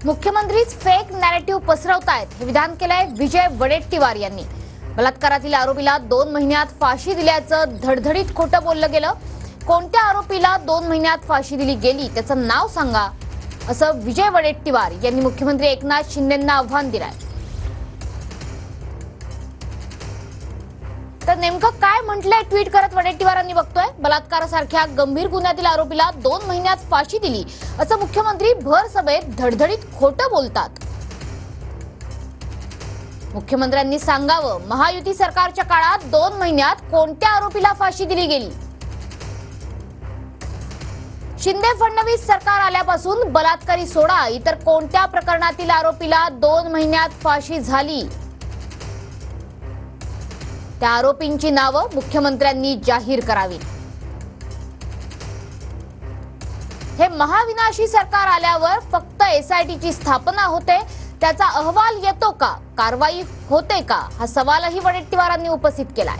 मुख्यमंत्रीच fake narrative पसरवतायत हे विधान केलंय विजय वडेट्टीवार यांनी। बलात्कारातील आरोपीला 2 महिन्यात फाशी दिल्याचं धडधडीत खोटं बोललं गेलं। कोणत्या आरोपीला 2 महिन्यात फाशी दिली गेली त्याचं नाव सांगा, असं विजय वडेट्टीवार यांनी मुख्यमंत्री एकनाथ शिंदेंना आव्हान दिलंय। तर नेमकं काय म्हटलंय ट्विट करत वडेट्टीवारांनी बघतोय। बलात्कारासारख्या गंभीर गुन्ह्यातील आरोपीला 2 महिन्यात फाशी दिली असं मुख्यमंत्री भर सभेत धडधडीत खोटं बोलतात। मुख्यमंत्र्यांनी सांगावं, महायुती सरकारच्या काळात 2 महिन्यात कोणत्या आरोपीला फाशी दिली गेली? शिंदे फडणवीस सरकार आल्यापासून बलात्कारी सोडा इतर कोणत्या प्रकरणातील आरोपीला 2 महिन्यात फाशी झाली? त्या आरोपींची नावं मुख्यमंत्र्यांनी जाहीर करावी। हे महाविनाशी सरकार आल्यावर फक्त एसआयटीची स्थापना होते, त्याचा अहवाल येतो का, कारवाई होते का, हा सवालही वडेट्टीवारांनी उपस्थित केलाय।